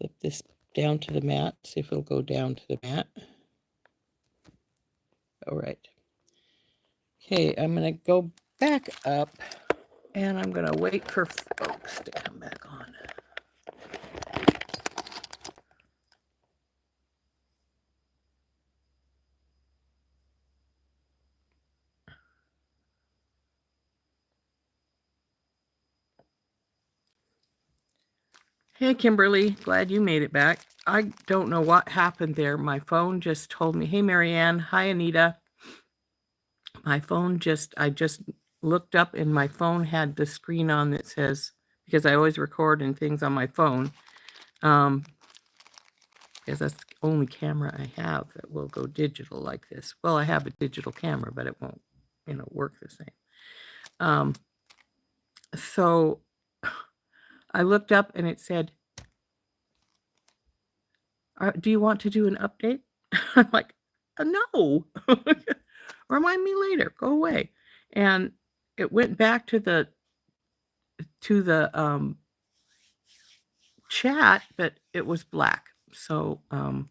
flip this down to the mat, see if it'll go down to the mat. All right. Okay, I'm going to go back up, and I'm going to wait for folks to come back on. Hey, Kimberly, glad you made it back. I don't know what happened there. My phone just told me, hey, Marianne. Hi, Anita. My phone I just looked up and my phone had the screen on that says, because I always record and things on my phone, because that's the only camera I have that will go digital like this. Well, I have a digital camera, but it won't, work the same. So I looked up and it said, do you want to do an update? I'm like, no. Remind me later. Go away. And it went back to the chat, but it was black. So I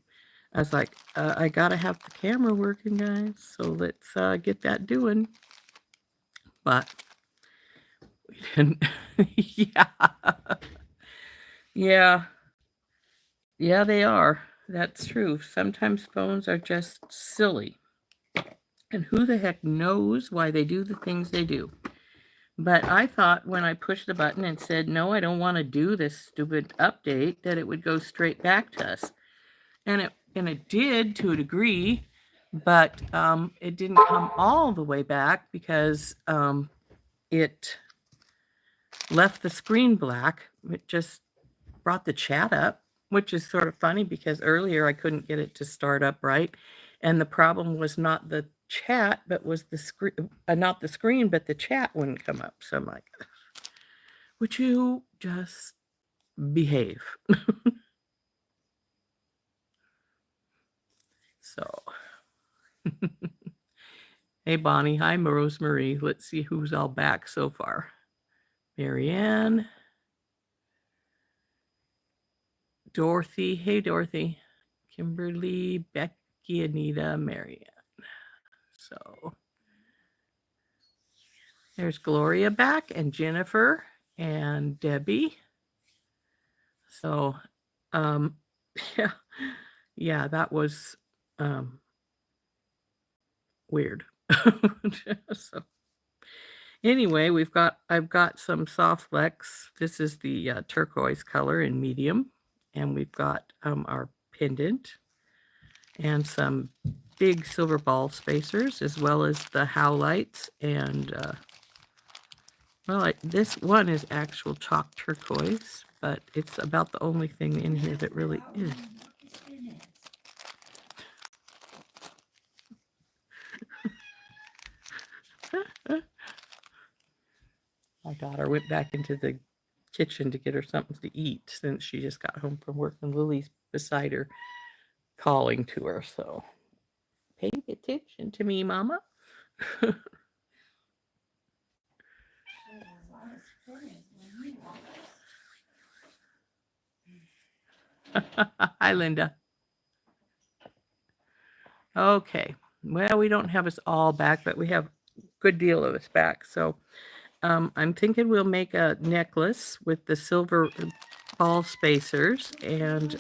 was like, I gotta have the camera working, guys. So let's get that doing. But we didn't. Yeah, they are. That's true. Sometimes phones are just silly. And who the heck knows why they do the things they do? But I thought when I pushed the button and said, no, I don't want to do this stupid update, that it would go straight back to us. And it did to a degree, but it didn't come all the way back because it left the screen black. It just brought the chat up, which is sort of funny because earlier I couldn't get it to start up right. And the problem was not the chat, but was the screen, not the screen, but the chat wouldn't come up. So I'm like, would you just behave? So, hey, Bonnie. Hi, Rosemary. Let's see who's all back so far. Marianne. Dorothy. Hey, Dorothy. Kimberly, Becky, Anita, Marianne. So there's Gloria back and Jennifer and Debbie. So, yeah, that was weird. So anyway, I've got some soft flex. This is the turquoise color in medium, and we've got our pendant and some big silver ball spacers, as well as the howlights. And well, this one is actual chalk turquoise, but it's about the only thing in here that really is. My daughter went back into the kitchen to get her something to eat since she just got home from work, and Lily's beside her calling to her. So pay attention to me, Mama. Hi, Linda. Okay. Well, we don't have us all back, but we have a good deal of us back. So I'm thinking we'll make a necklace with the silver ball spacers, and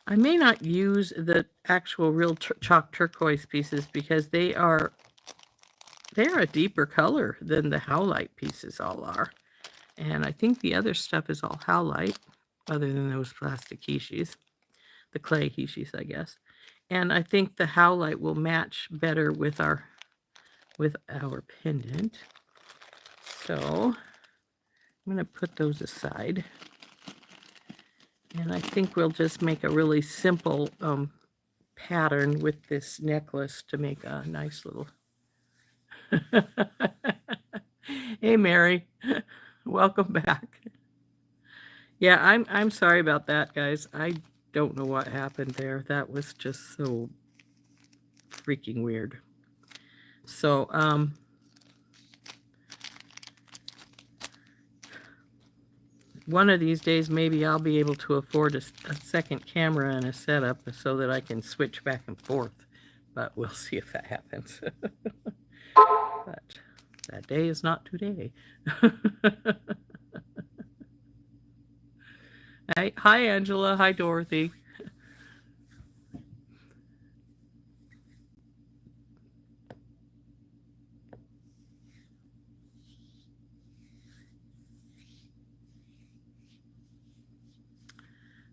I may not use the actual real chalk turquoise pieces because they are a deeper color than the howlite pieces all are. And I think the other stuff is all howlite, other than those plastic hishis, the clay hishis, I guess. And I think the howlite will match better with our pendant. So I'm going to put those aside. And I think we'll just make a really simple pattern with this necklace to make a nice little... Hey, Mary. Welcome back. Yeah, I'm sorry about that, guys. I don't know what happened there. That was just so freaking weird. So, one of these days, maybe I'll be able to afford a second camera and a setup so that I can switch back and forth. But we'll see if that happens. But that day is not today. Hi, Angela. Hi, Dorothy.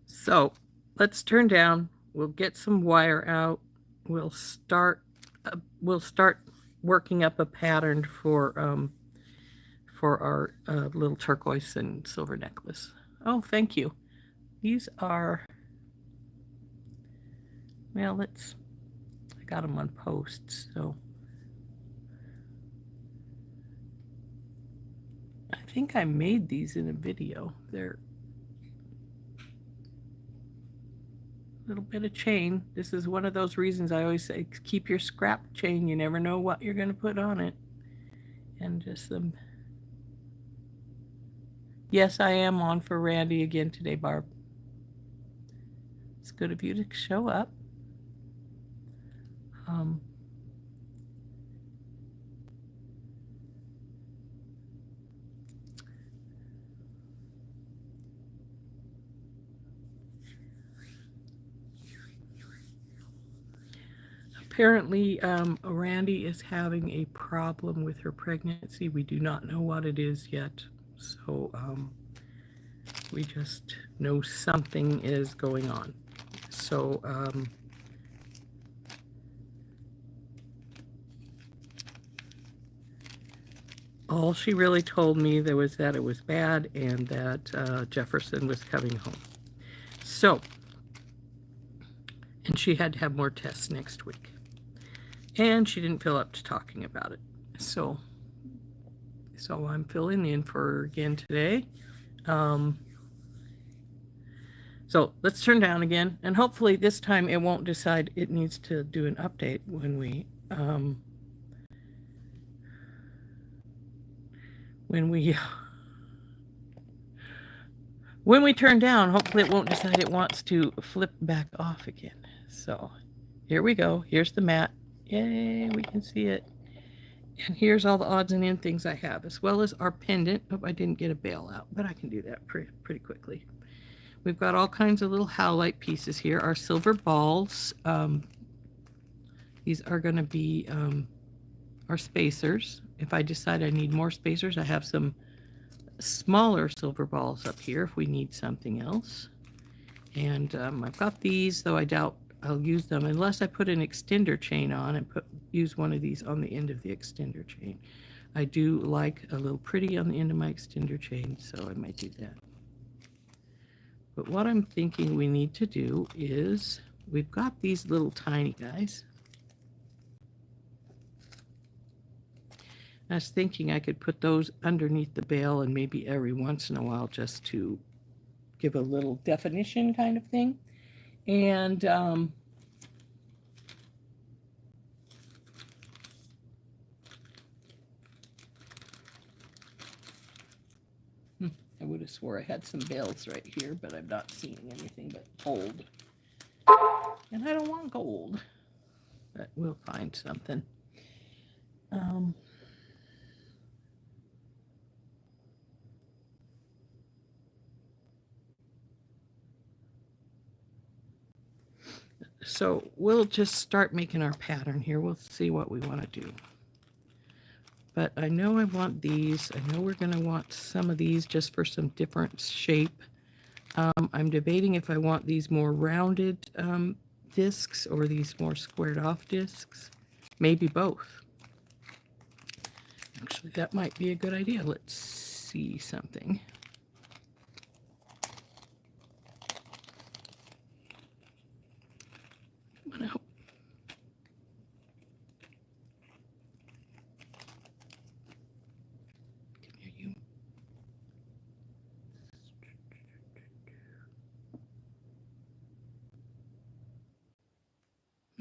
So let's turn down. We'll get some wire out. We'll start working up a pattern for our little turquoise and silver necklace. Oh, thank you. These are, well, I got them on posts, so I think I made these in a video. They're a little bit of chain. This is one of those reasons I always say keep your scrap chain. You never know what you're going to put on it. And just some. Yes, I am on for Randy again today, Barb. It's good of you to show up. Apparently, Randy is having a problem with her pregnancy. We do not know what it is yet. So we just know something is going on. So all she really told me there was that it was bad and that Jefferson was coming home. So, and she had to have more tests next week. And she didn't feel up to talking about it. So I'm filling in for her again today. So let's turn down again, and hopefully this time it won't decide it needs to do an update when we turn down. Hopefully it won't decide it wants to flip back off again. So here we go. Here's the mat. Yay, we can see it. And here's all the odds and end things I have, as well as our pendant. Oh, I didn't get a bail out, but I can do that pretty quickly. We've got all kinds of little howlite pieces here. Our silver balls. These are going to be our spacers. If I decide I need more spacers, I have some smaller silver balls up here if we need something else. And I've got these, though I doubt I'll use them unless I put an extender chain on and use one of these on the end of the extender chain. I do like a little pretty on the end of my extender chain, so I might do that. But what I'm thinking we need to do is, we've got these little tiny guys. I was thinking I could put those underneath the bail and maybe every once in a while just to give a little definition kind of thing. And I would have swore I had some bails right here, but I'm not seeing anything but gold. And I don't want gold, but we'll find something. So we'll just start making our pattern here. We'll see what we want to do. But I know I want these. I know we're going to want some of these just for some different shape. I'm debating if I want these more rounded discs or these more squared off discs. Maybe both. Actually, that might be a good idea. Let's see something. Come on out. Can hear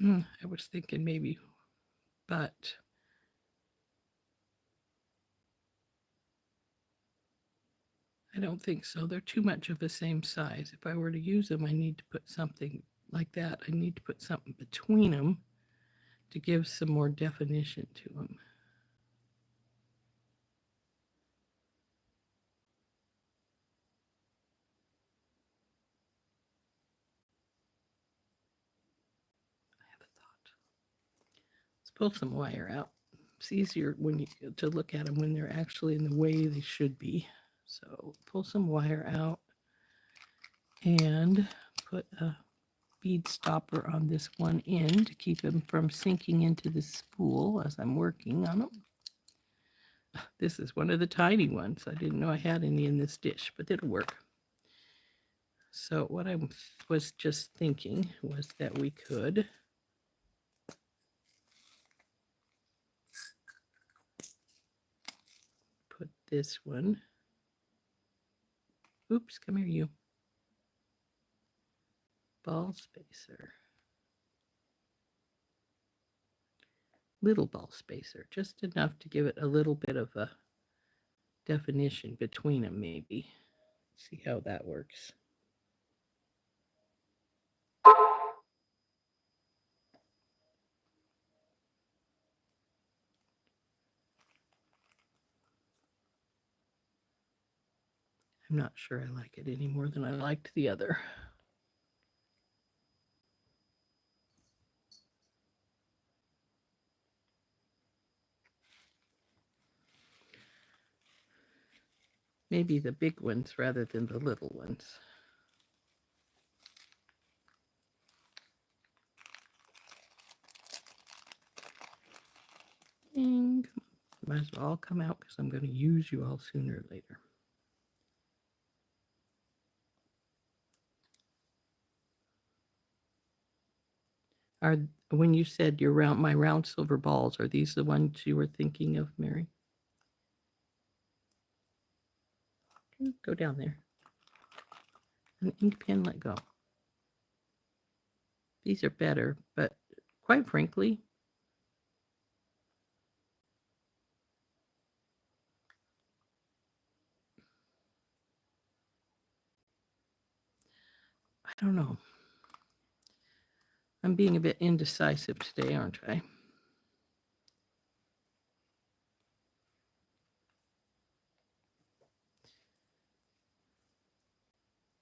you. I was thinking maybe, but I don't think so. They're too much of the same size. If I were to use them, I need to put something like that. I need to put something between them to give some more definition to them. I have a thought. Let's pull some wire out. It's easier when you to look at them when they're actually in the way they should be. So pull some wire out and put a bead stopper on this one end to keep them from sinking into the spool as I'm working on them. This is one of the tiny ones. I didn't know I had any in this dish, but it'll work. So what I was just thinking was that we could put this one. Oops, come here, you. Ball spacer. Little ball spacer, just enough to give it a little bit of a definition between them, maybe. See how that works. I'm not sure I like it any more than I liked the other. Maybe the big ones rather than the little ones. And might as well all come out because I'm going to use you all sooner or later. When you said my round silver balls, are these the ones you were thinking of, Mary? Go down there. An ink pen, let go. These are better, but quite frankly, I don't know. I'm being a bit indecisive today, aren't I?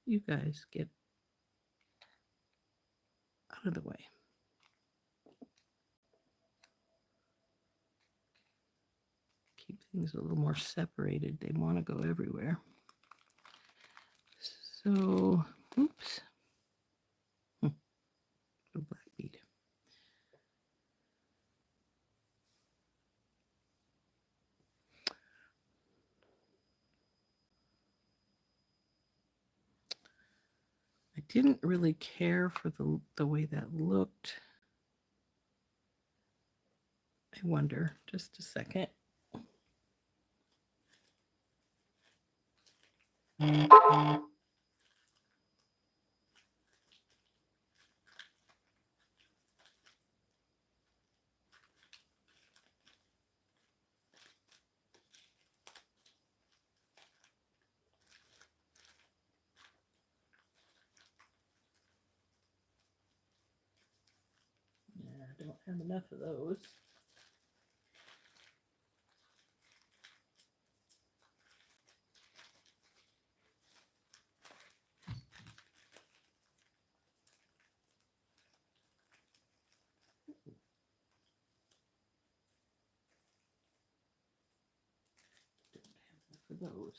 You guys get out of the way. Keep things a little more separated. They want to go everywhere. So, oops. Little black bead. I didn't really care for the way that looked. I wonder, just a second. Yeah, I don't have enough of those. For those.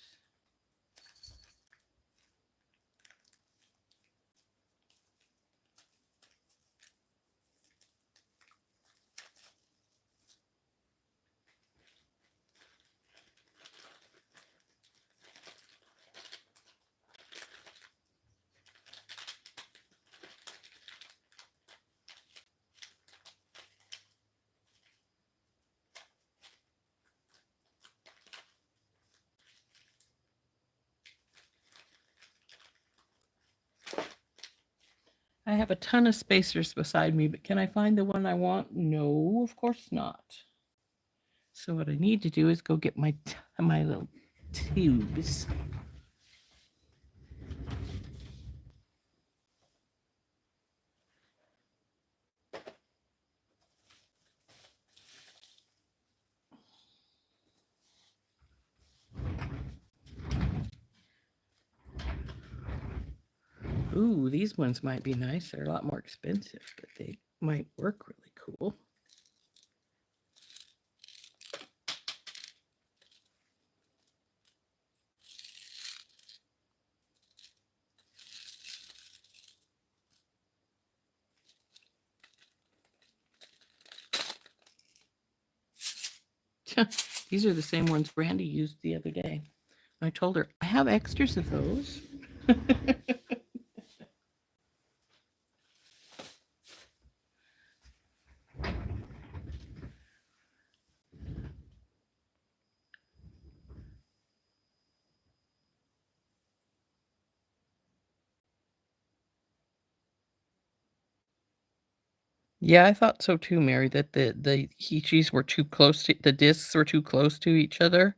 I have a ton of spacers beside me, but can I find the one I want? No, of course not. So what I need to do is go get my little tubes. Ooh, these ones might be nice. They're a lot more expensive, but they might work really cool. These are the same ones Brandy used the other day. I told her, I have extras of those. Yeah, I thought so too, Mary, that the Heechis were too close to the discs were too close to each other.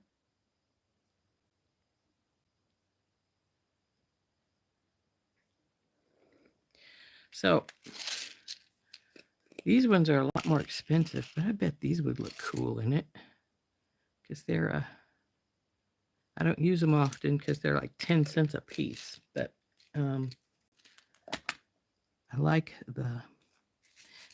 So these ones are a lot more expensive, but I bet these would look cool in it. Because they're I don't use them often because they're like 10 cents a piece. But I like the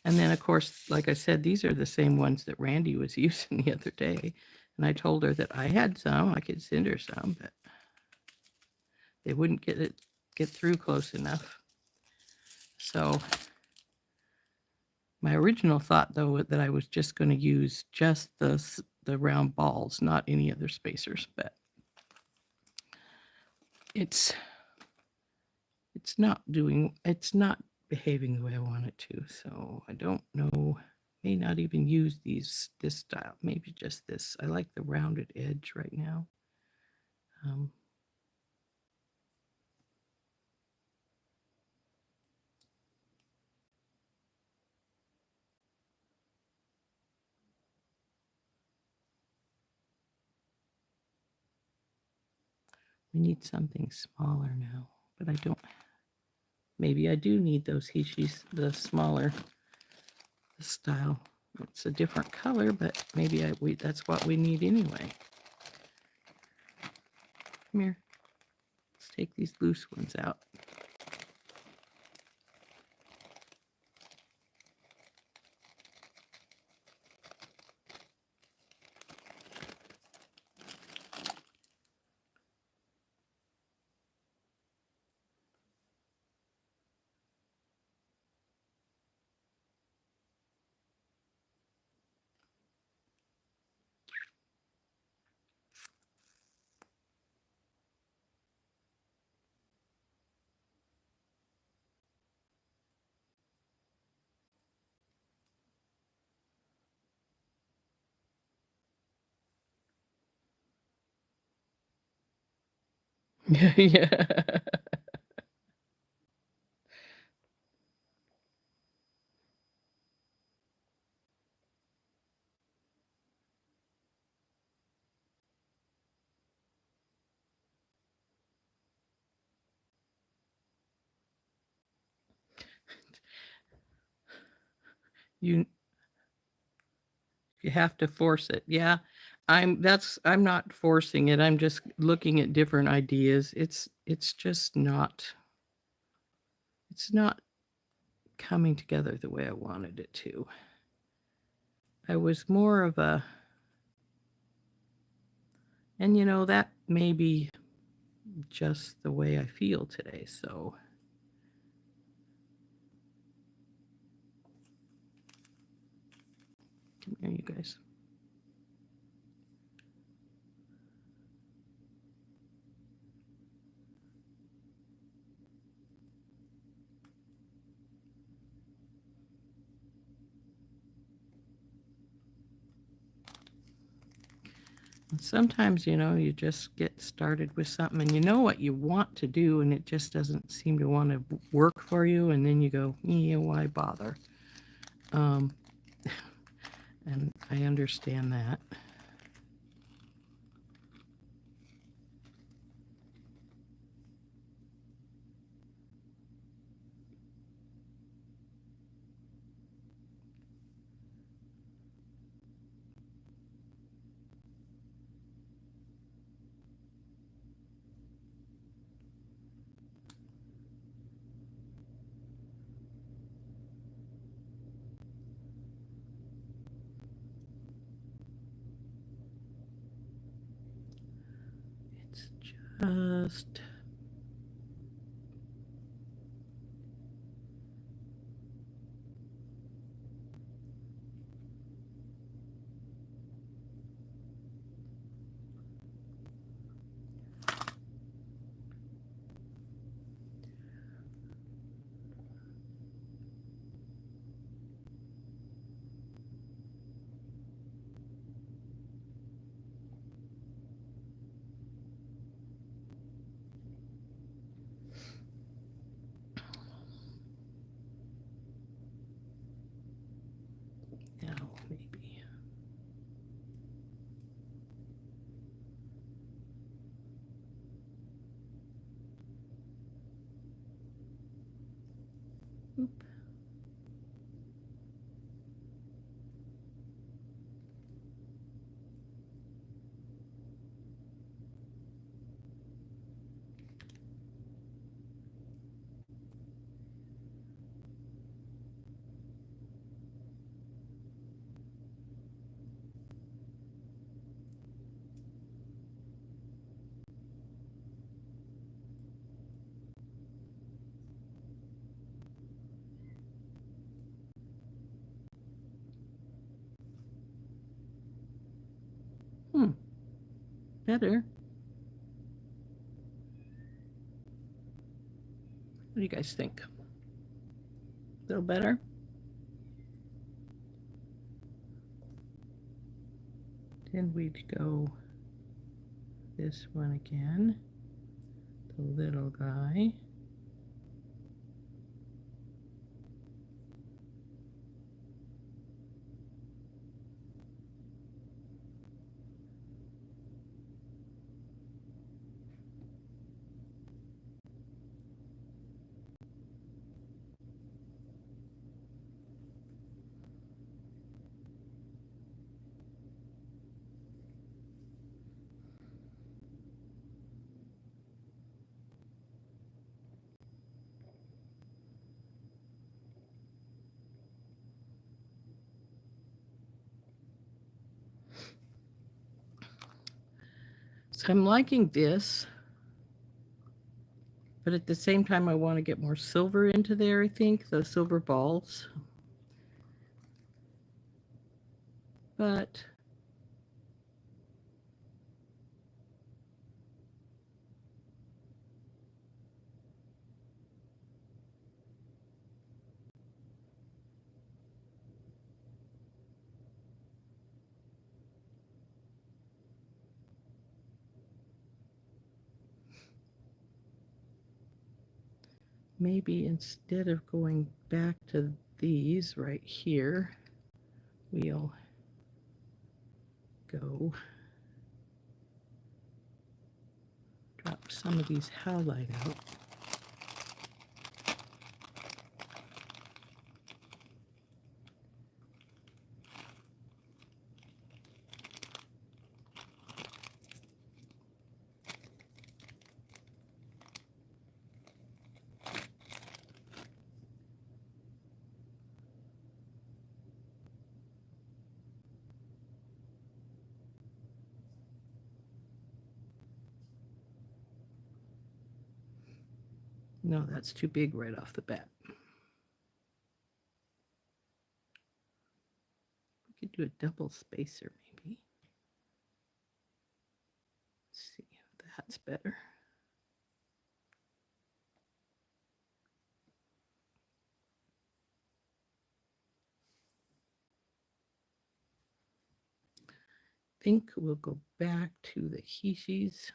and then of course, like I said, these are the same ones that Randy was using the other day. And I told her that I had some, I could send her some, but they wouldn't get through close enough. So my original thought, though, that I was just going to use just the round balls, not any other spacers, but it's not behaving the way I want it to. So I don't know. May not even use this style. Maybe just this. I like the rounded edge right now. We need something smaller now, but I don't. Maybe I do need those Heechis, the smaller style. It's a different color, but maybe that's what we need anyway. Come here. Let's take these loose ones out. Yeah. You have to force it. Yeah. I'm not forcing it. I'm just looking at different ideas. It's just not coming together the way I wanted it to. I was more of a and that may be just the way I feel today. So come here, you guys. Sometimes, you just get started with something and you know what you want to do and it just doesn't seem to want to work for you. And then you go, yeah, why bother? And I understand that. just now maybe. Oop. Better. What do you guys think? A little better? Then we'd go this one again, the little guy. So I'm liking this, but at the same time, I want to get more silver into there, I think, those silver balls. But maybe instead of going back to these right here, we'll go drop some of these halide out. No, that's too big right off the bat. We could do a double spacer maybe. Let's see if that's better. I think we'll go back to the Hishis.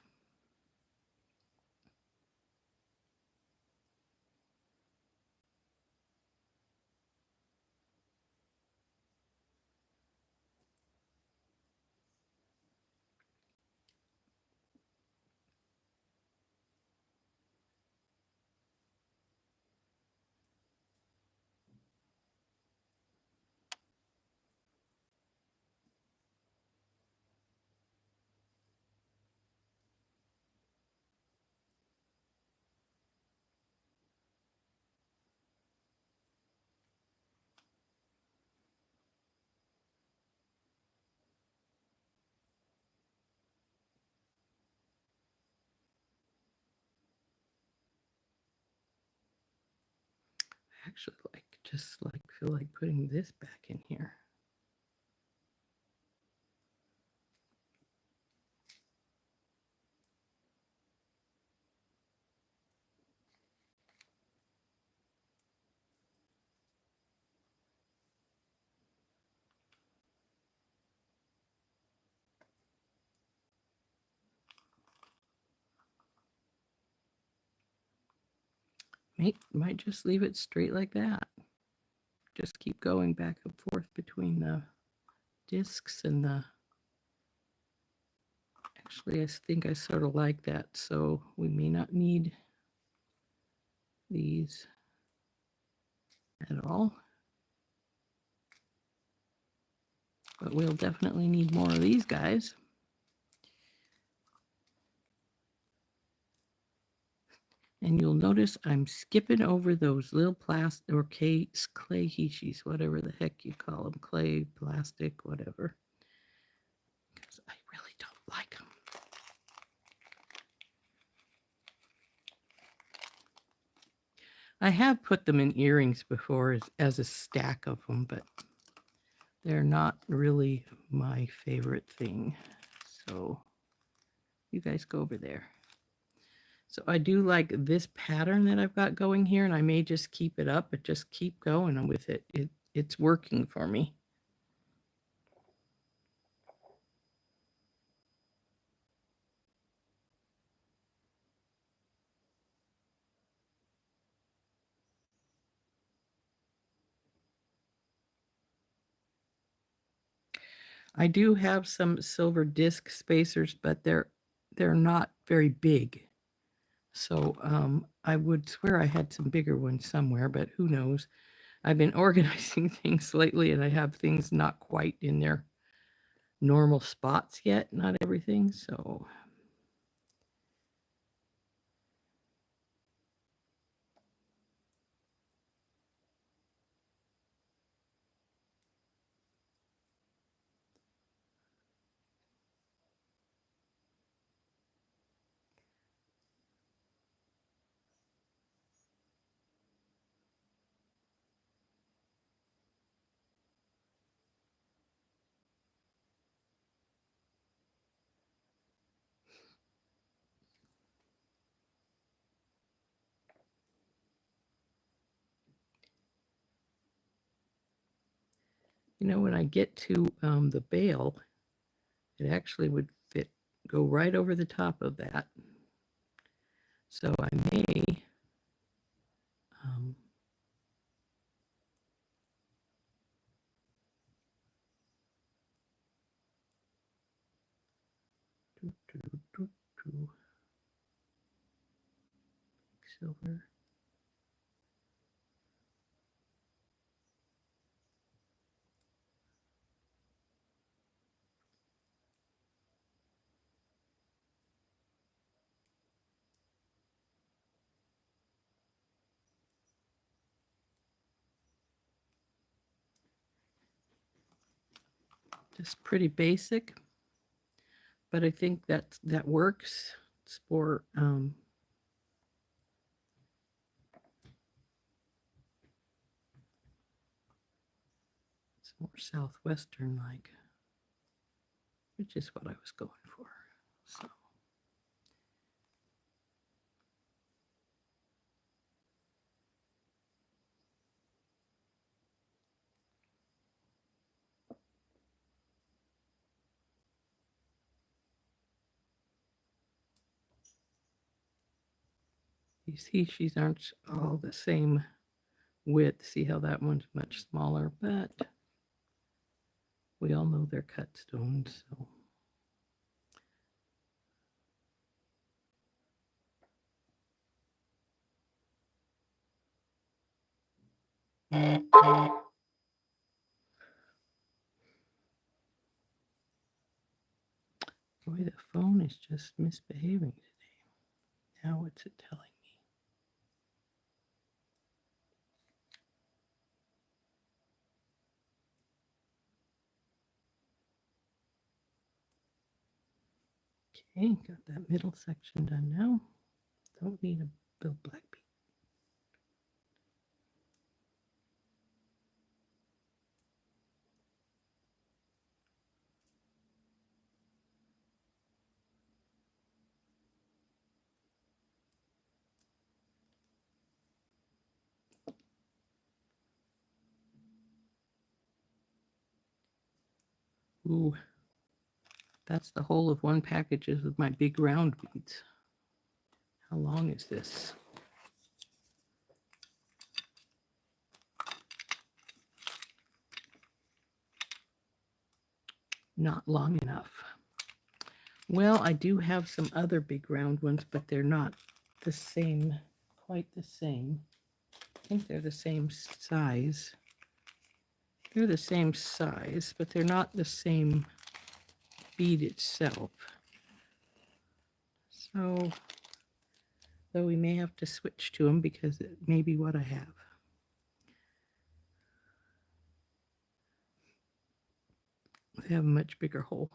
actually feel like putting this back in here. Might just leave it straight like that. Just keep going back and forth between the discs and the... Actually, I think I sort of like that, so we may not need these at all. But we'll definitely need more of these guys. And you'll notice I'm skipping over those little plastic or clay hishis, whatever the heck you call them, clay, plastic, whatever. Because I really don't like them. I have put them in earrings before as a stack of them, but they're not really my favorite thing. So you guys go over there. So I do like this pattern that I've got going here, and I may just keep it up, but just keep going with it. It's working for me. I do have some silver disc spacers, but they're not very big. So I would swear I had some bigger ones somewhere, but who knows? I've been organizing things lately, and I have things not quite in their normal spots yet, not everything. So you know, when I get to the bail, it actually would go right over the top of that. So I may silver. Just pretty basic, but I think that works. It's for it's more southwestern like, which is what I was going for. So these hishis aren't all the same width. See how that one's much smaller, but we all know they're cut stones, so. Boy, the phone is just misbehaving today. Now what's it telling me? Okay, got that middle section done now. Don't need a Bill Blackbeard. Ooh, that's the whole of one package of my big round beads. How long is this? Not long enough. Well, I do have some other big round ones, but they're not the same, quite the same. I think they're the same size. They're the same size, but they're not the same bead itself. So, though we may have to switch to them because it may be what I have. They have a much bigger hole.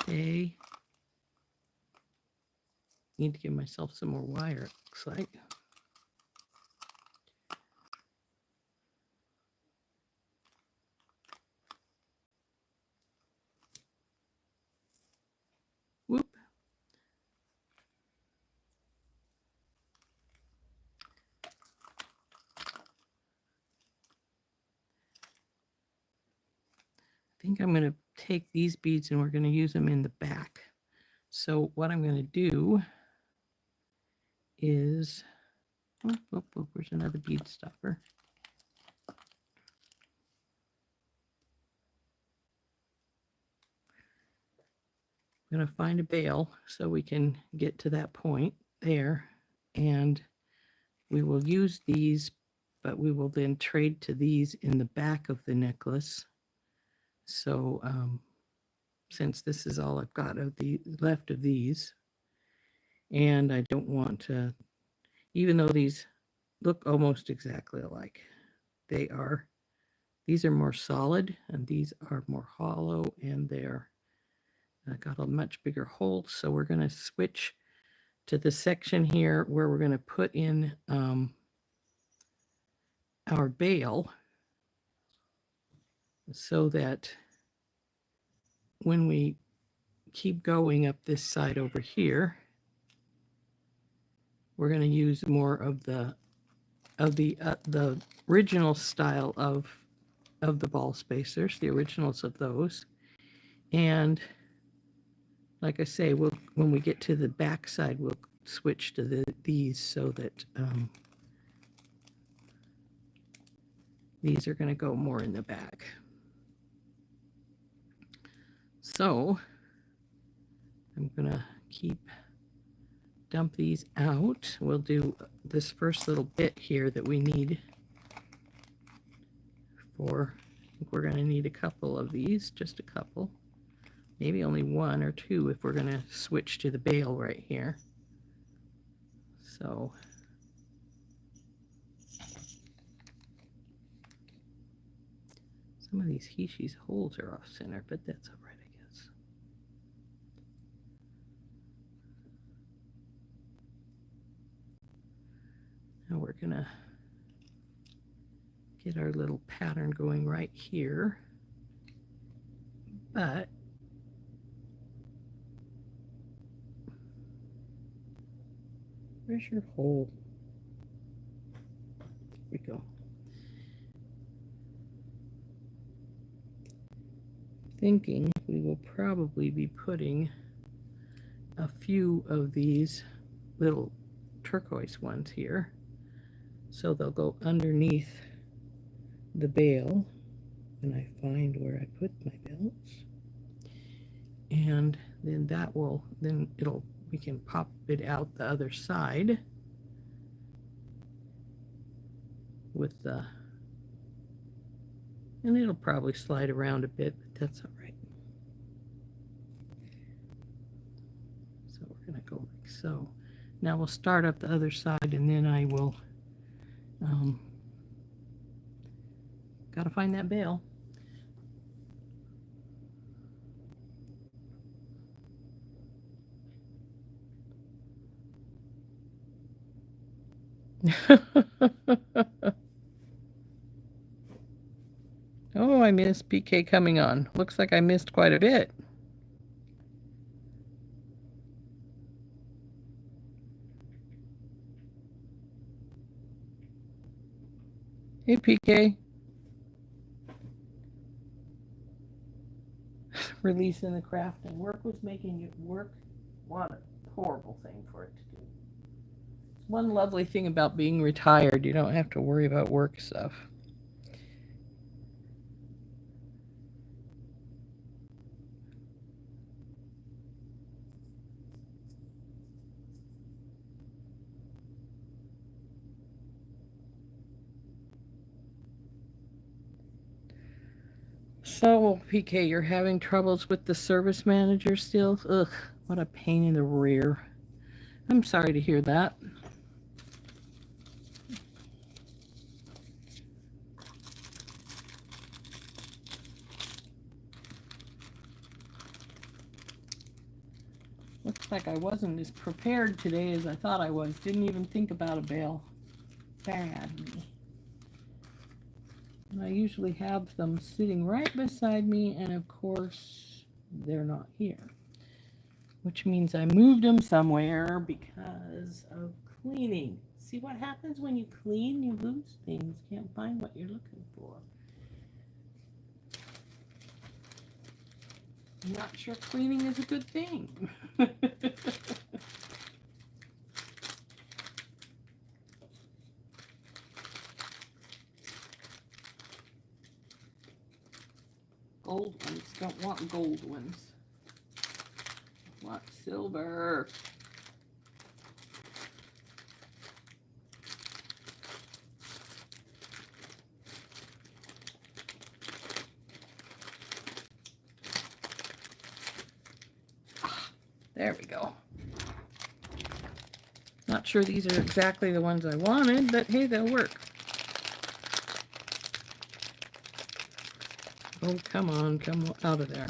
Stay. Need to give myself some more wire, it looks like. Whoop. I think I'm going to take these beads and we're going to use them in the back. So what I'm going to do is, where's another bead stopper? I'm going to find a bail so we can get to that point there, and we will use these, but we will then trade to these in the back of the necklace. So since this is all I've got of the left of these, and I don't want to, even though these look almost exactly alike, these are more solid and these are more hollow, and they're got a much bigger hole. So we're going to switch to the section here where we're going to put in our bail, so that when we keep going up this side over here, we're going to use more of the original style of the ball spacers, the originals of those. And like I say, when we get to the back side, we'll switch to these, so that these are going to go more in the back. So I'm going to dump these out. We'll do this first little bit here that we need for, I think we're going to need a couple of these, just a couple. Maybe only one or two if we're going to switch to the bail right here. So some of these Hishi's holes are off center, but that's all right, I guess. Now we're going to get our little pattern going right here. But where's your hole? There we go. Thinking we will probably be putting a few of these little turquoise ones here, so they'll go underneath the bail when I find where I put my belts, and then we can pop it out the other side with and it'll probably slide around a bit, but that's all right. So we're going to go like so. Now we'll start up the other side, and then I will got to find that bail. I missed PK coming on. Looks like I missed quite a bit. Hey, PK. Releasing the craft and work was making it work. What a horrible thing for it to do. One lovely thing about being retired, you don't have to worry about work stuff. So, PK, you're having troubles with the service manager still? Ugh, what a pain in the rear. I'm sorry to hear that. Looks like I wasn't as prepared today as I thought I was. Didn't even think about a bale. Bad me. And I usually have them sitting right beside me, and of course, they're not here. Which means I moved them somewhere because of cleaning. See what happens when you clean? You lose things. Can't find what you're looking for. I'm not sure cleaning is a good thing. Gold ones. Don't want gold ones. Want silver. There we go. Not sure these are exactly the ones I wanted, but hey, they'll work. Oh, come on, come out of there.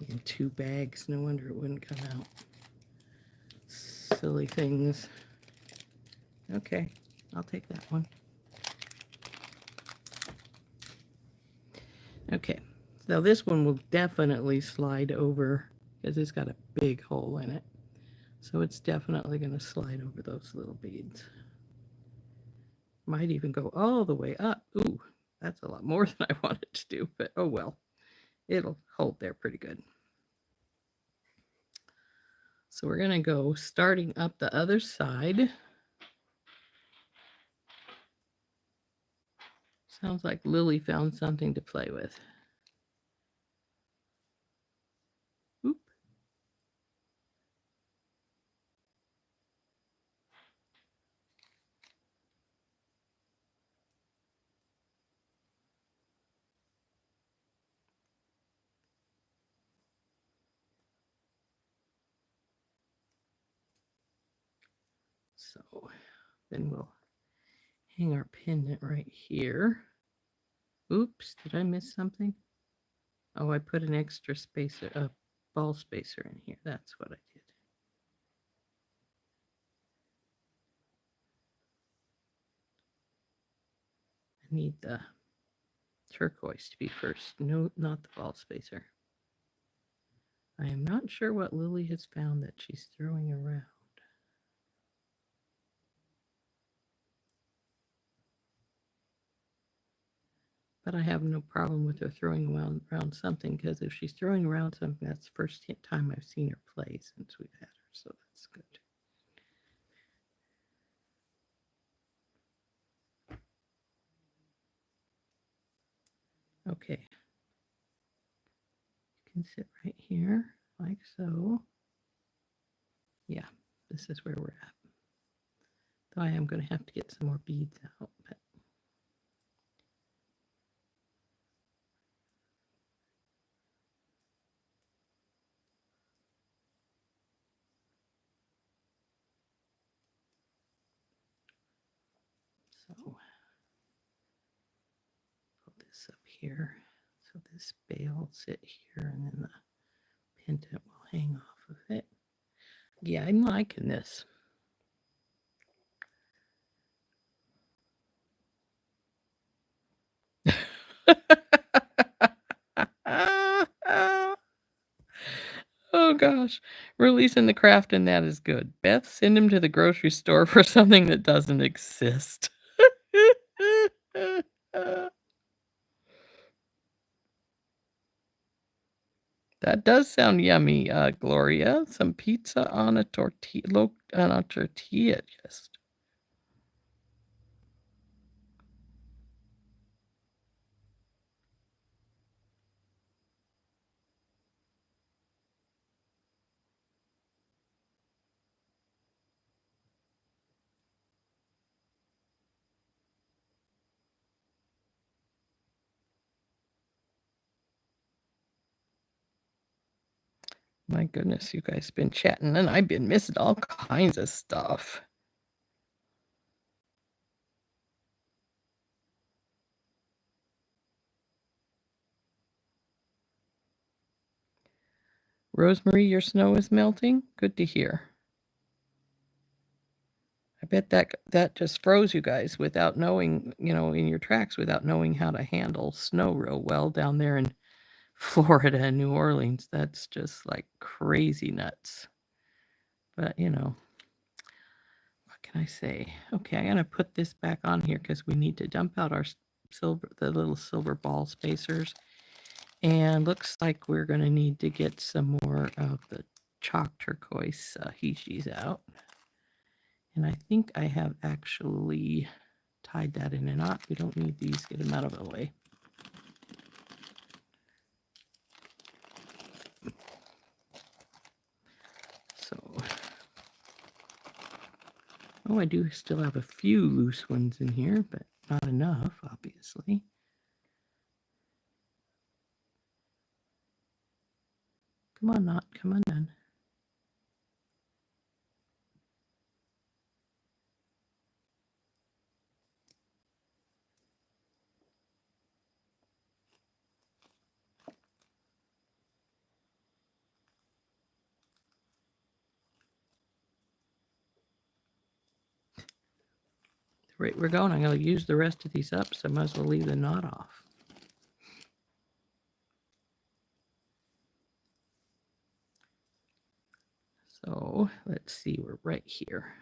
In 2 bags, no wonder it wouldn't come out. Silly things. Okay, I'll take that one. Okay, so this one will definitely slide over because it's got a big hole in it. So it's definitely going to slide over those little beads. Might even go all the way up. Ooh, that's a lot more than I wanted to do, but oh well. It'll hold there pretty good. So we're going to go starting up the other side. Sounds like Lily found something to play with. Oop. So then we'll hang our pendant right here. Oops, did I miss something? Oh, I put an extra spacer, a ball spacer in here. That's what I did. I need the turquoise to be first. No, not the ball spacer. I am not sure what Lily has found that she's throwing around. But I have no problem with her throwing around something, because if she's throwing around something, that's the first time I've seen her play since we've had her, so that's good. Okay. You can sit right here, like so. Yeah, this is where we're at. Though I am going to have to get some more beads out, but so put this up here. So this bale will sit here, and then the pendant will hang off of it. Yeah, I'm liking this. Oh gosh, releasing the craft in that is good. Beth, send him to the grocery store for something that doesn't exist. That does sound yummy, Gloria. Some pizza on a tortilla, just. My goodness, you guys been chatting and I've been missing all kinds of stuff. Rosemary, your snow is melting? Good to hear. I bet that just froze you guys without knowing, in your tracks without knowing how to handle snow real well down there in Florida and New Orleans. That's just like crazy nuts. But, what can I say? Okay, I'm going to put this back on here because we need to dump out our the little silver ball spacers. And looks like we're going to need to get some more of the chalk turquoise Hishis out. And I think I have actually tied that in a knot. We don't need these. Get them out of the way. So, I do still have a few loose ones in here, but not enough, obviously. Come on, knot. Come on, then. The rate we're going, I'm going to use the rest of these up, so I might as well leave the knot off. So let's see, we're right here.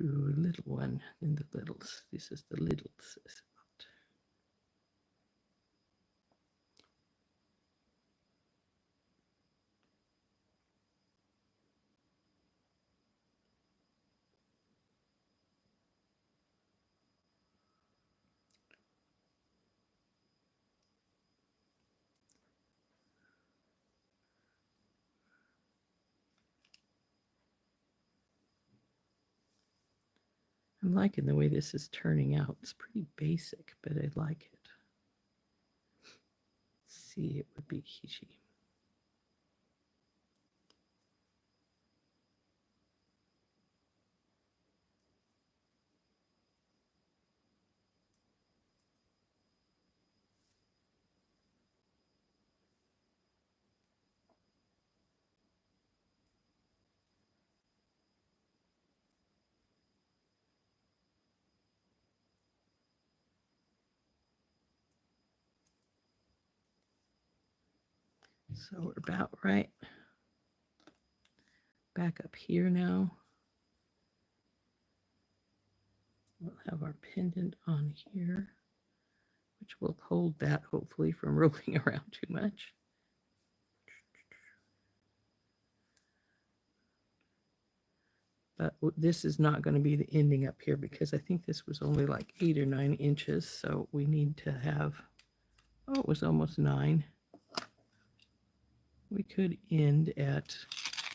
A little one in the littles. This is the littles. I'm liking the way this is turning out. It's pretty basic, but I like it. Let's see, it would be Hishi. So we're about right. Back up here now. We'll have our pendant on here, which will hold that hopefully from rolling around too much. But this is not going to be the ending up here because I think this was only like 8 or 9 inches. So we need to have, it was almost 9. We could end at,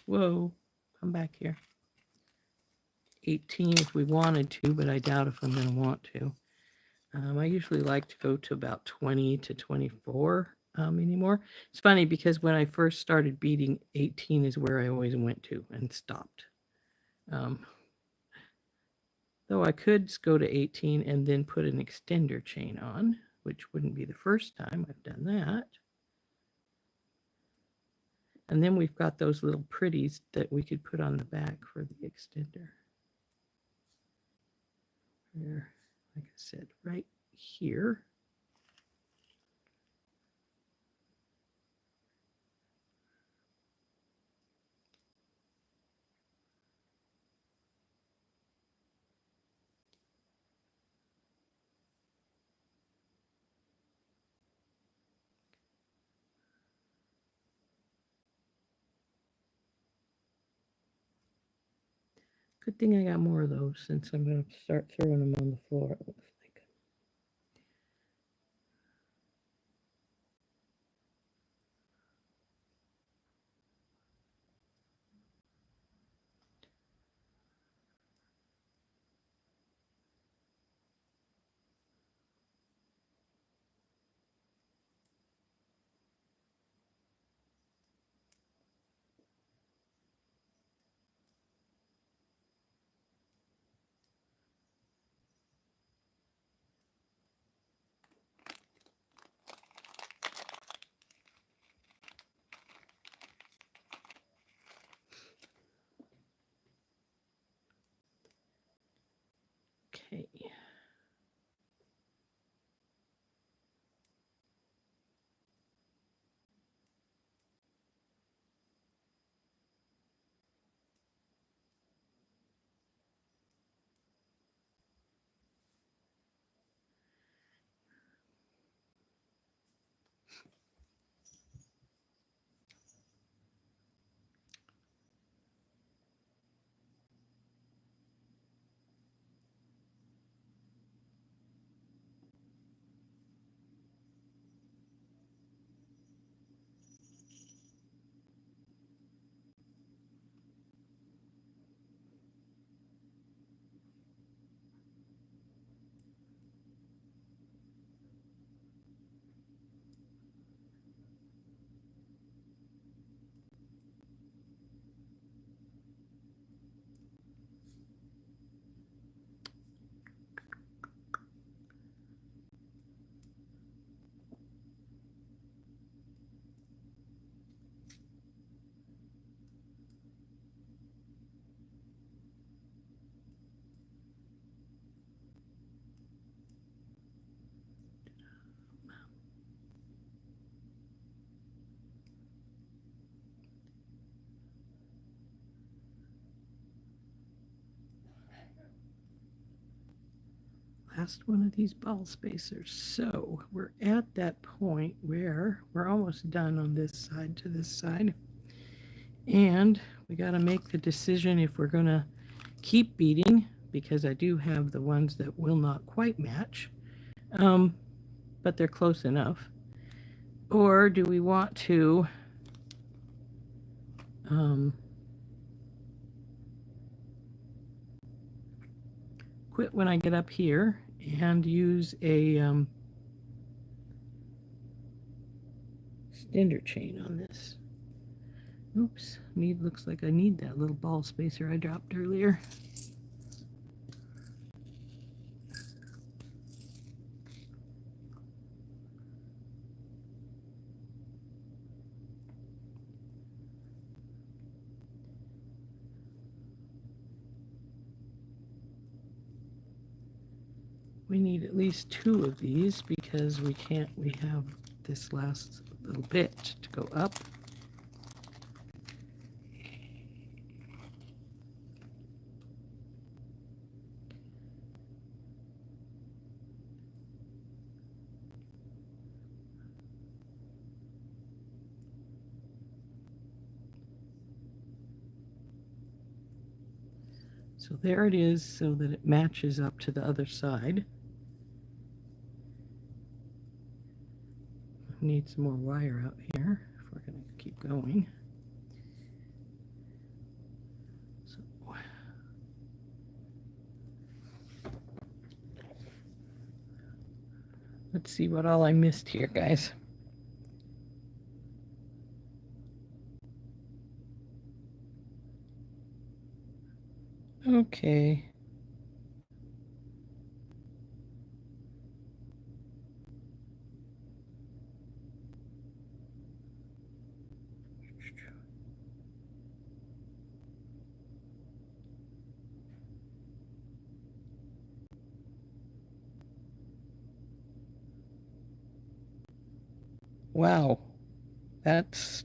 whoa, come back here. 18 if we wanted to, but I doubt if I'm going to want to. I usually like to go to about 20 to 24 anymore. It's funny because when I first started beading, 18 is where I always went to and stopped. Though I could go to 18 and then put an extender chain on, which wouldn't be the first time I've done that. And then we've got those little pretties that we could put on the back for the extender. There, like I said, right here. Good thing I got more of those since I'm going to start throwing them on the floor, it looks like. Okay. Last one of these ball spacers. So we're at that point where we're almost done on this side to this side. And we got to make the decision if we're going to keep beading, because I do have the ones that will not quite match, but they're close enough. Or do we want to quit when I get up here and use a extender chain on this? Oops, looks like I need that little ball spacer I dropped earlier. We need at least 2 of these because we have this last little bit to go up. So there it is, so that it matches up to the other side. Need some more wire out here if we're going to keep going. So let's see what all I missed here, guys. Okay. Wow. That's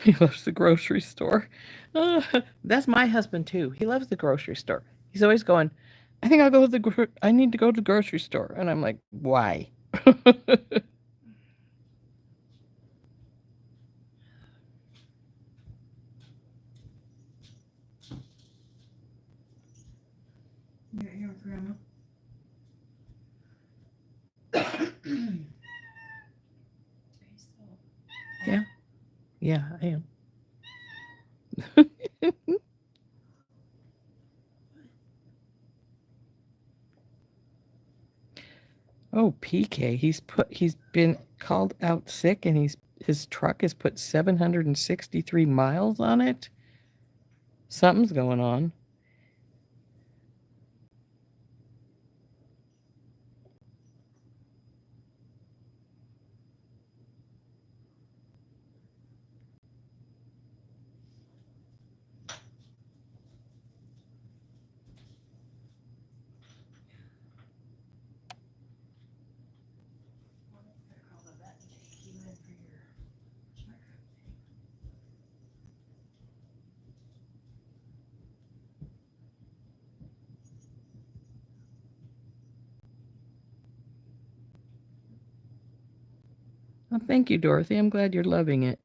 he loves the grocery store. That's my husband too. He loves the grocery store. He's always going, I think I'll go to I need to go to the grocery store. And I'm like, why? Your grandma. Yeah. Yeah, I am. Oh, PK, he's been called out sick and his truck has put 763 miles on it. Something's going on. Call the vet and take you in for your checkup. Oh, thank you, Dorothy. I'm glad you're loving it.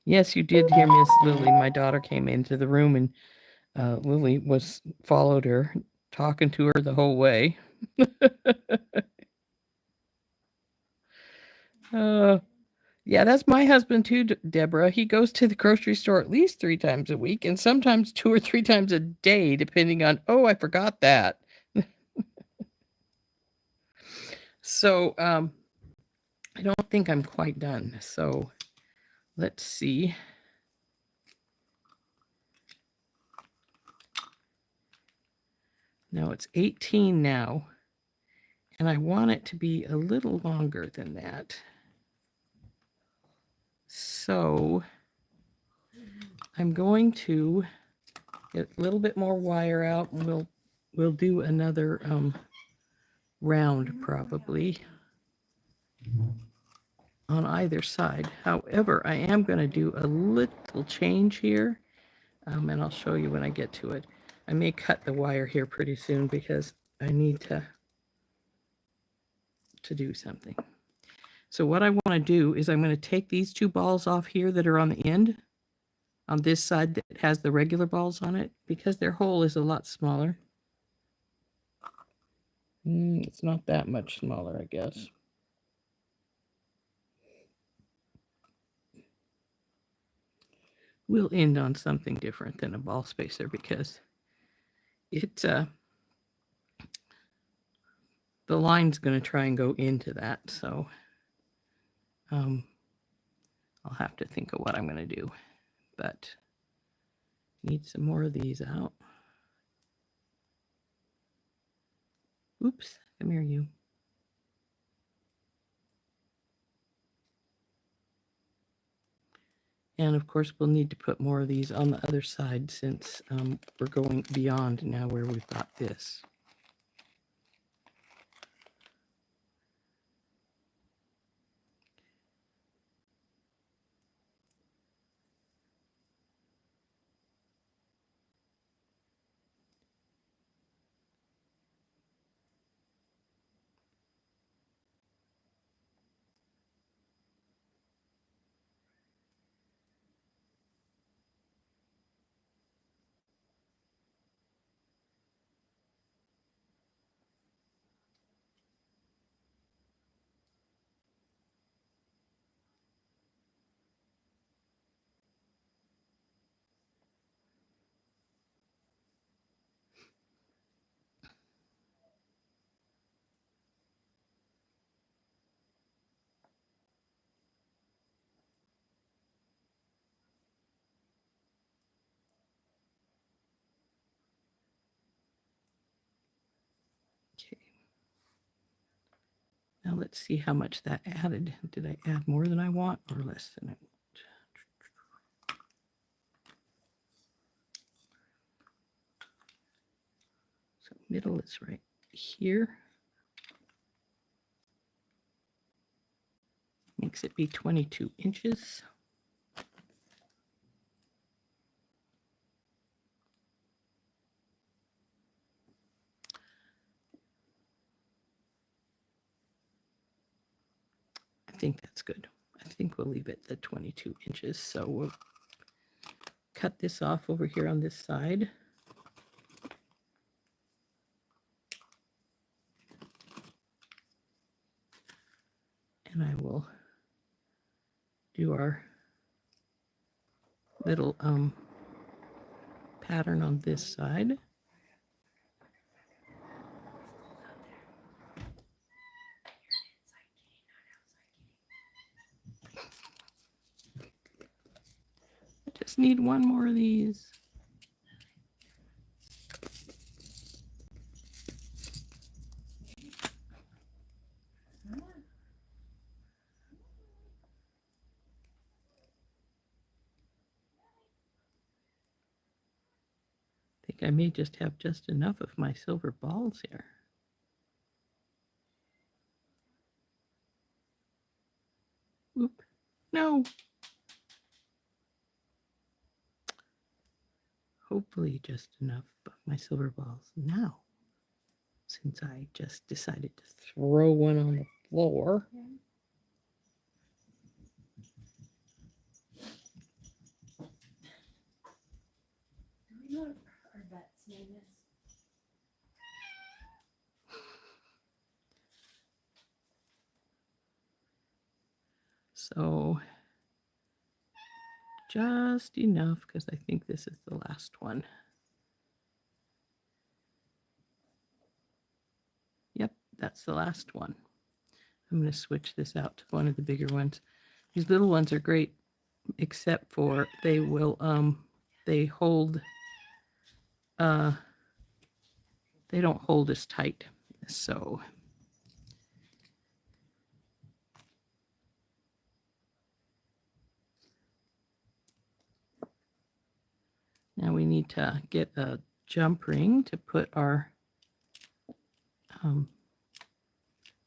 Yes, you did hear Miss Lily. My daughter came into the room and Lily followed her, talking to her the whole way. uh, yeah, that's my husband too, Deborah. He goes to the grocery store at least 3 times a week and sometimes 2 or 3 times a day, depending on, oh, I forgot that. So I don't think I'm quite done. So let's see. No, it's 18 now. And I want it to be a little longer than that. So I'm going to get a little bit more wire out and we'll do another round probably on either side. However, I am going to do a little change here, and I'll show you when I get to it. I may cut the wire here pretty soon because I need to do something. So what I want to do is I'm going to take these 2 balls off here that are on the end, on this side that has the regular balls on it, because their hole is a lot smaller. It's not that much smaller, I guess. We'll end on something different than a ball spacer because it the line's going to try and go into that, so I'll have to think of what I'm going to do, but need some more of these out. Oops, come here, you. And of course, we'll need to put more of these on the other side since we're going beyond now where we've got this. let's see how much that added. Did I add more than I want or less than I want? So middle is right here. Makes it be 22 inches. I think that's good. I think we'll leave it at 22 inches. So we'll cut this off over here on this side. And I will do our little pattern on this side. I just need one more of these. I think I may just have just enough of my silver balls here. Oop, no. Hopefully just enough of my silver balls now, since I just decided to throw one on the floor. Do we know what our vet's name is? So just enough, because I think this is the last one. Yep, that's the last one. I'm going to switch this out to one of the bigger ones. These little ones are great, except for they will they hold they don't hold as tight. So now we need to get a jump ring to put our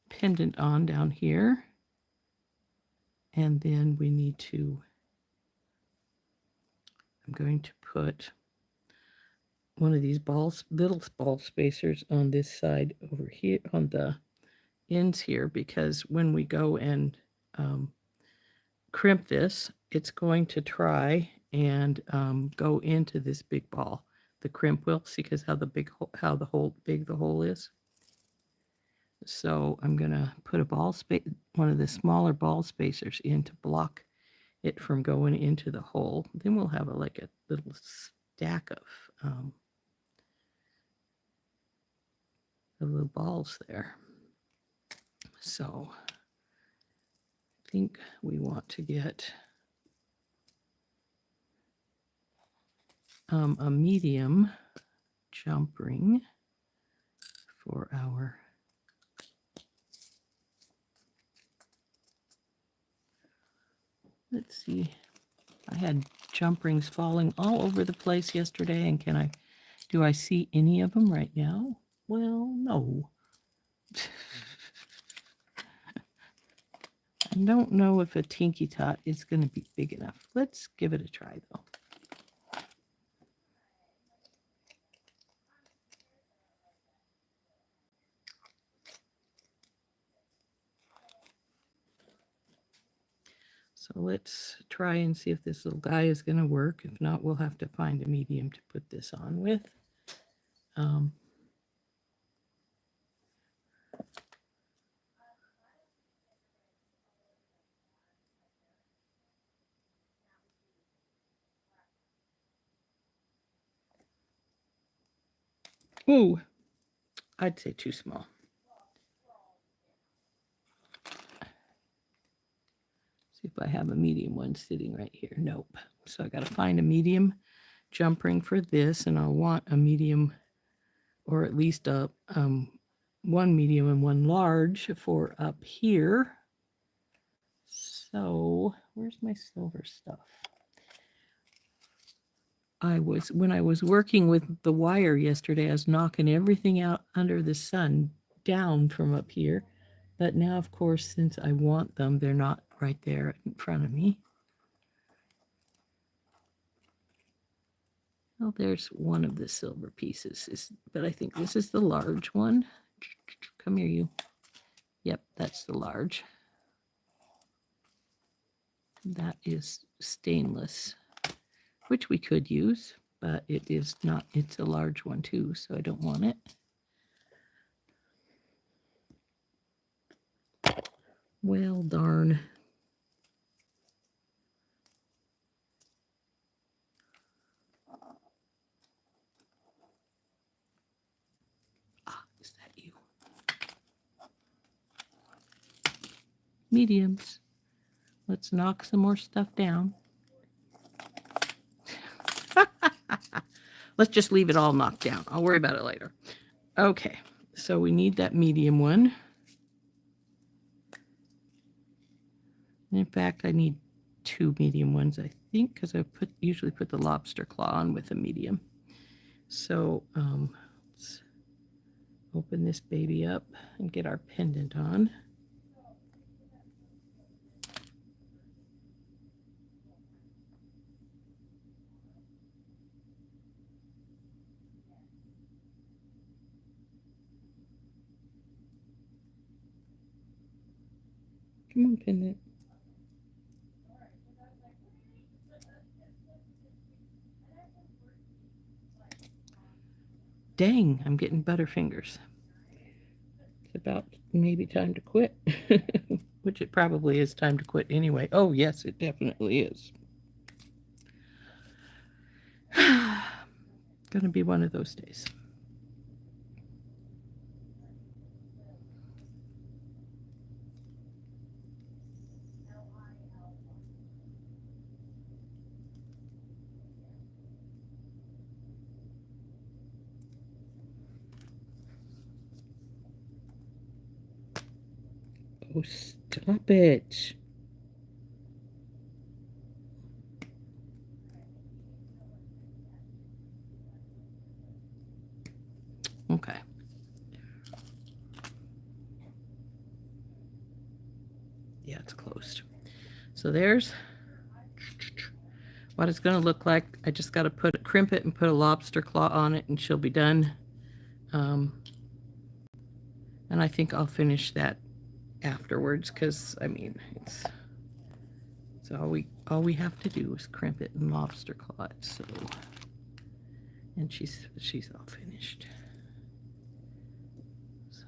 pendant on down here. And then we need to, I'm going to put one of these balls, little ball spacers on this side over here on the ends here, because when we go and crimp this, it's going to try and go into this big ball. The crimp will, see, because how the big the hole is. So I'm gonna put a one of the smaller ball spacers in to block it from going into the hole. Then we'll have like a little stack of the little balls there. So I think we want to get a medium jump ring for our let's see. I had jump rings falling all over the place yesterday, and do I see any of them right now? Well, no. I don't know if a Tinky Tot is going to be big enough. Let's give it a try, though. So let's try and see if this little guy is going to work. If not, we'll have to find a medium to put this on with. Ooh, I'd say too small. See if I have a medium one sitting right here. Nope. So I got to find a medium jump ring for this, and I'll want a medium, or at least a one medium and one large for up here. So where's my silver stuff? When I was working with the wire yesterday, I was knocking everything out under the sun down from up here. But now, of course, since I want them, they're not right there in front of me. Well, there's one of the silver pieces, but I think this is the large one. Come here, you. Yep, that's the large. That is stainless, which we could use, but it is not. It's a large one too, so I don't want it. Well, darn. Ah, is that you? Mediums. Let's knock some more stuff down. Let's just leave it all knocked down. I'll worry about it later. Okay, so we need that medium one. In fact, I need 2 medium ones, I think, because I usually put the lobster claw on with a medium. So let's open this baby up and get our pendant on. Come on, pendant. Dang, I'm getting butterfingers. It's about maybe time to quit, which it probably is time to quit anyway. Oh, yes, it definitely is. Gonna be one of those days. Oh, stop it. Okay. Yeah, it's closed. So there's what it's going to look like. I just got to crimp it and put a lobster claw on it and she'll be done. And I think I'll finish that afterwards because, I mean, it's all we have to do is crimp it and lobster claw it. So, and she's all finished. So.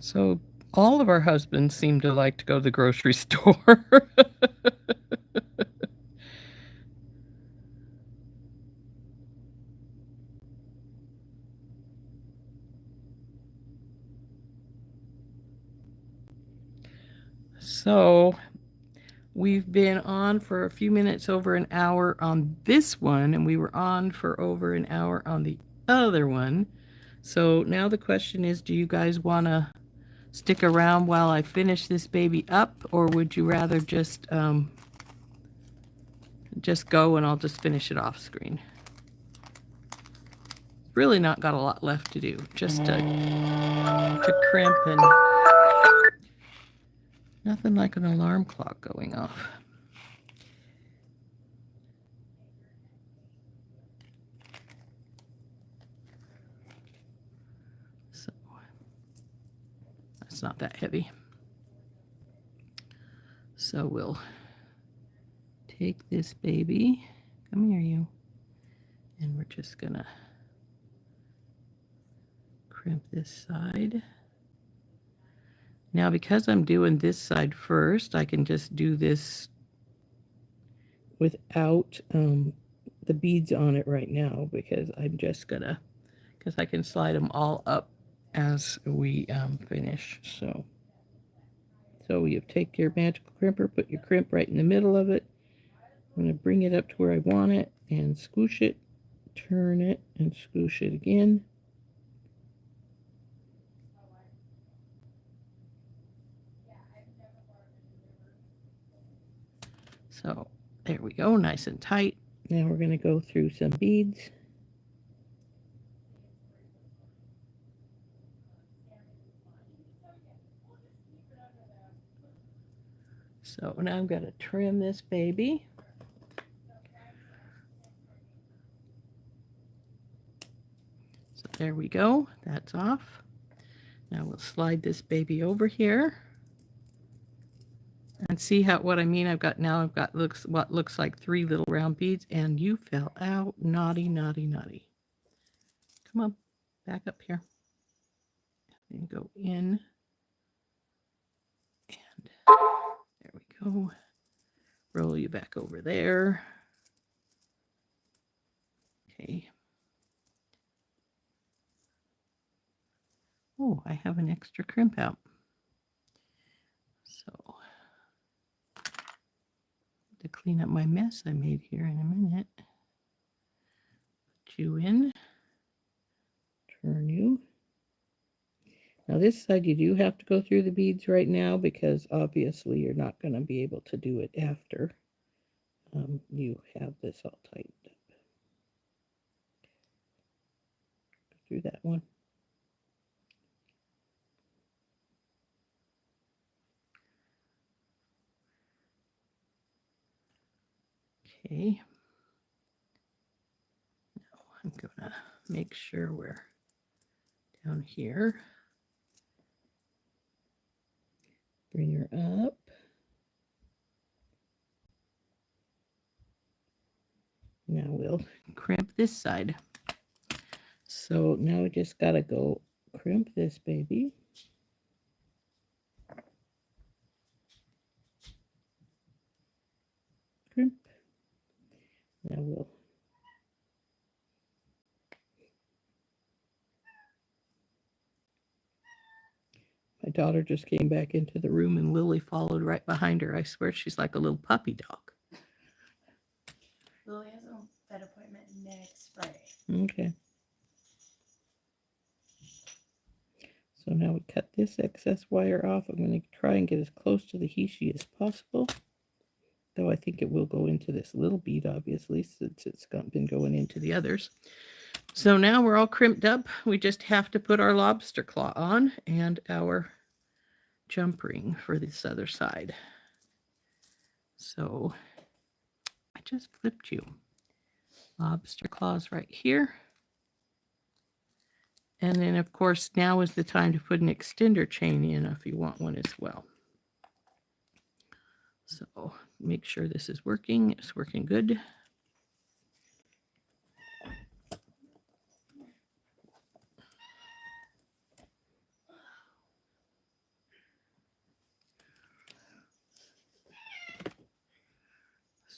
So all of our husbands seem to like to go to the grocery store. So we've been on for a few minutes over an hour on this one, and we were on for over an hour on the other one. So now the question is, do you guys want to stick around while I finish this baby up, or would you rather just go and I'll just finish it off screen? Really not got a lot left to do, just to crimp, and nothing like an alarm clock going off. So that's not that heavy. So we'll take this baby, come here you, and we're just gonna crimp this side. Now, because I'm doing this side first, I can just do this without the beads on it right now, because I'm just gonna, because I can slide them all up as we finish. So you take your magical crimper, put your crimp right in the middle of it. I'm gonna bring it up to where I want it and squish it, turn it and squish it again. So there we go, nice and tight. Now we're going to go through some beads. So now I'm going to trim this baby. So there we go, that's off. Now we'll slide this baby over here. And see what I mean? I've got what looks like 3 little round beads, and you fell out. Naughty, naughty, naughty. Come on, back up here. And go in. And there we go. Roll you back over there. Okay. Oh, I have an extra crimp out. So to clean up my mess I made here in a minute. Put you in. Turn you. Now this side you do have to go through the beads right now, because obviously you're not going to be able to do it after you have this all tightened up. Go through that one. Okay. Now I'm going to make sure we're down here. Bring her up. Now we'll crimp this side. So now we just got to go crimp this baby. Crimp. Now we'll my daughter just came back into the room and Lily followed right behind her. I swear she's like a little puppy dog. Lily has a vet appointment next Friday. Okay. So now we cut this excess wire off. I'm going to try and get as close to the Hishi as possible. Though I think it will go into this little bead, obviously, since it's been going into the others. So now we're all crimped up. We just have to put our lobster claw on and our jump ring for this other side. So I just flipped you. Lobster claws right here. And then, of course, now is the time to put an extender chain in if you want one as well. So make sure this is working. It's working good.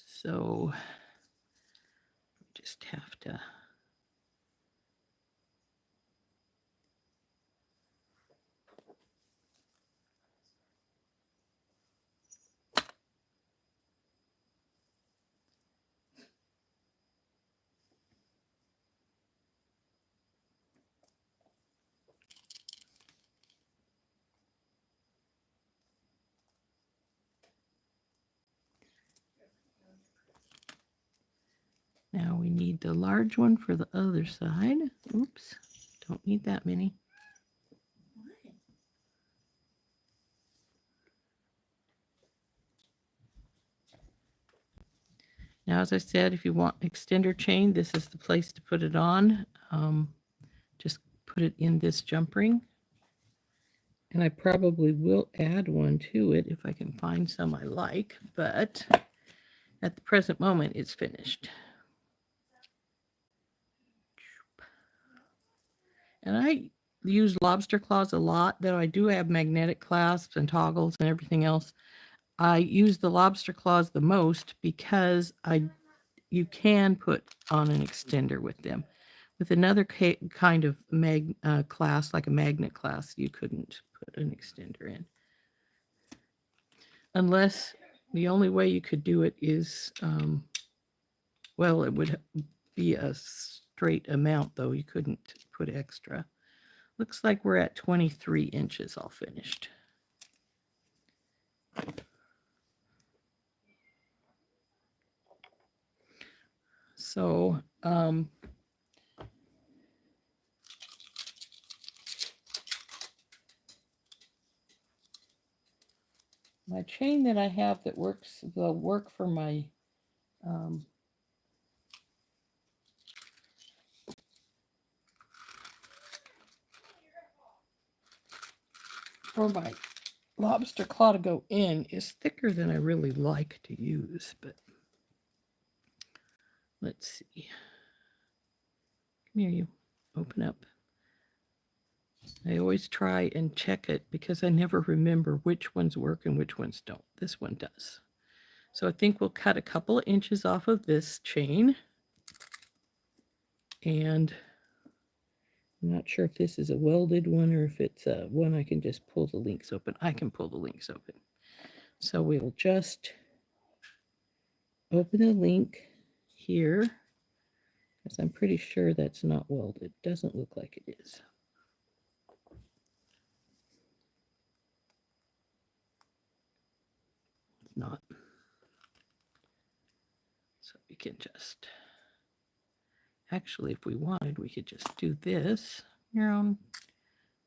So just have to now we need the large one for the other side. Oops, don't need that many. What? Now, as I said, if you want extender chain, this is the place to put it on. Just put it in this jump ring. And I probably will add one to it if I can find some I like, but at the present moment, it's finished. And use lobster claws a lot, though I do have magnetic clasps and toggles and everything else. I use the lobster claws the most because you can put on an extender with them. With another kind of class, like a magnet class, you couldn't put an extender in. Unless the only way you could do it is, well, it would be a straight amount, though. You couldn't put extra. Looks like we're at 23 inches all finished. So, my chain that I have that will work for my lobster claw to go in is thicker than I really like to use, but let's see. Come here, you. Open up. I always try and check it because I never remember which ones work and which ones don't. This one does. So I think we'll cut a couple of inches off of this chain. And I'm not sure if this is a welded one or if it's one I can just pull the links open. I can pull the links open. So we'll just open the link here, because I'm pretty sure that's not welded. Doesn't look like it is. It's not. So we can just, actually, if we wanted, we could just do this.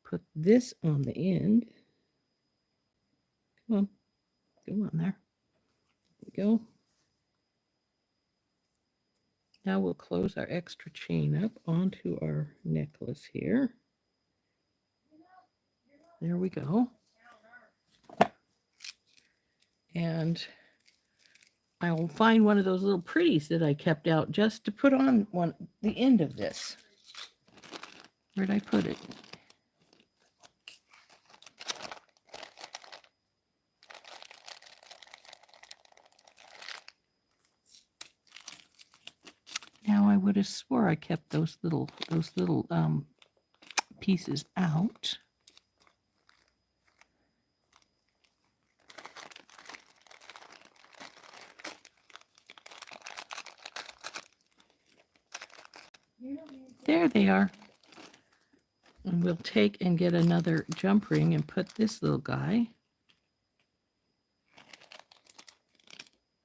Put this on the end. Come on. Go on there. There we go. Now we'll close our extra chain up onto our necklace here. There we go. And I will find one of those little pretties that I kept out just to put on the end of this. Where'd I put it? Now I would have swore I kept those little pieces out. There they are. And we'll take and get another jump ring and put this little guy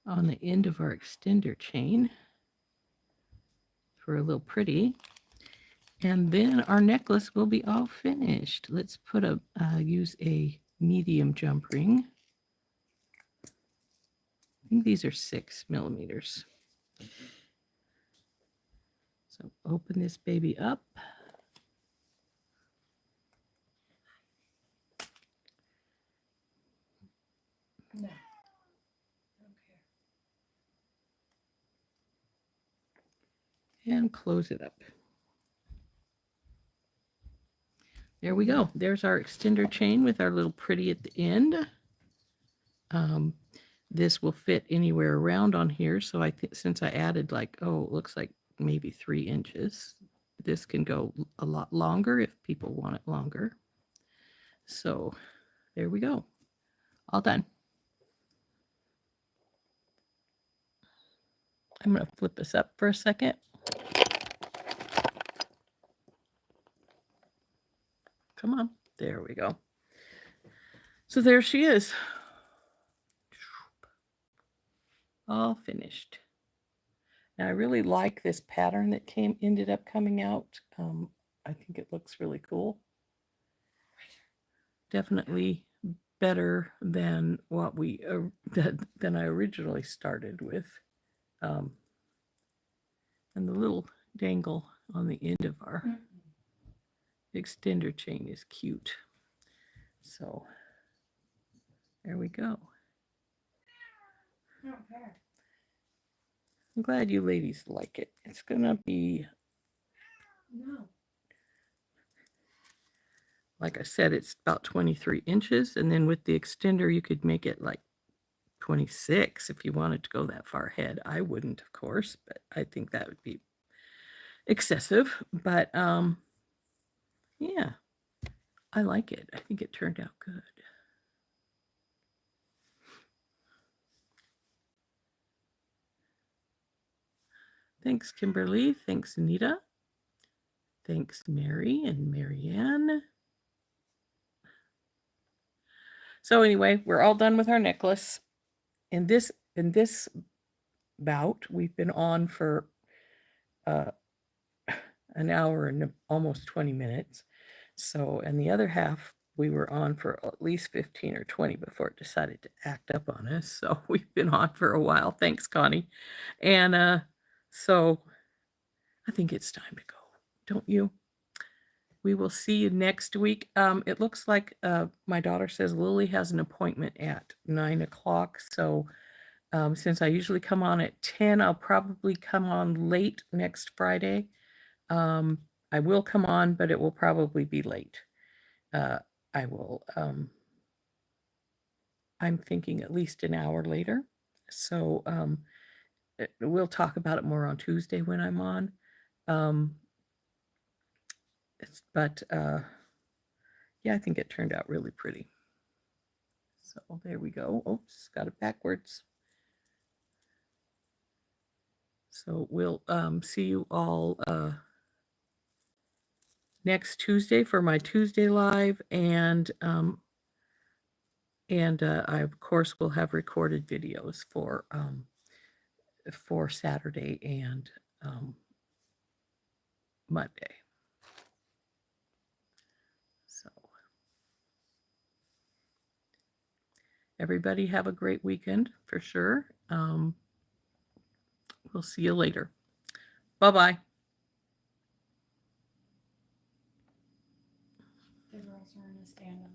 on the end of our extender chain for a little pretty. And then our necklace will be all finished. Let's put use a medium jump ring. I think these are 6 millimeters. So open this baby up. No. And close it up. There we go. There's our extender chain with our little pretty at the end. This will fit anywhere around on here. So I think since I added it looks like maybe 3 inches, this can go a lot longer if people want it longer. So there we go. All done. I'm going to flip this up for a second. Come on. There we go. So there she is. All finished. Now I really like this pattern that ended up coming out. I think it looks really cool. Definitely better than what than I originally started with. And the little dangle on the end of our extender chain is cute. So there we go. Okay. I'm glad you ladies like it. It's gonna be No. like I said, it's about 23 inches. And then with the extender, you could make it like 26 if you wanted to go that far ahead. I wouldn't, of course, but I think that would be excessive. But yeah, I like it. I think it turned out good. Thanks, Kimberly. Thanks, Anita. Thanks, Mary and Marianne. So anyway, we're all done with our necklace. In this bout, we've been on for an hour and almost 20 minutes. So, and the other half, we were on for at least 15 or 20 before it decided to act up on us. So we've been on for a while. Thanks, Connie. And so I think it's time to go, don't you? We will see you next week. It looks like my daughter says Lily has an appointment at 9 o'clock. So since I usually come on at 10, I'll probably come on late next Friday. I will come on, but it will probably be late. I will, I'm thinking at least an hour later. So we'll talk about it more on Tuesday when I'm on. But yeah, I think it turned out really pretty. So there we go. Oops, got it backwards. So we'll see you all next Tuesday for my Tuesday live, and I of course will have recorded videos for Saturday and Monday. So everybody have a great weekend for sure. We'll see you later. Bye-bye. The girls are in a stand-up.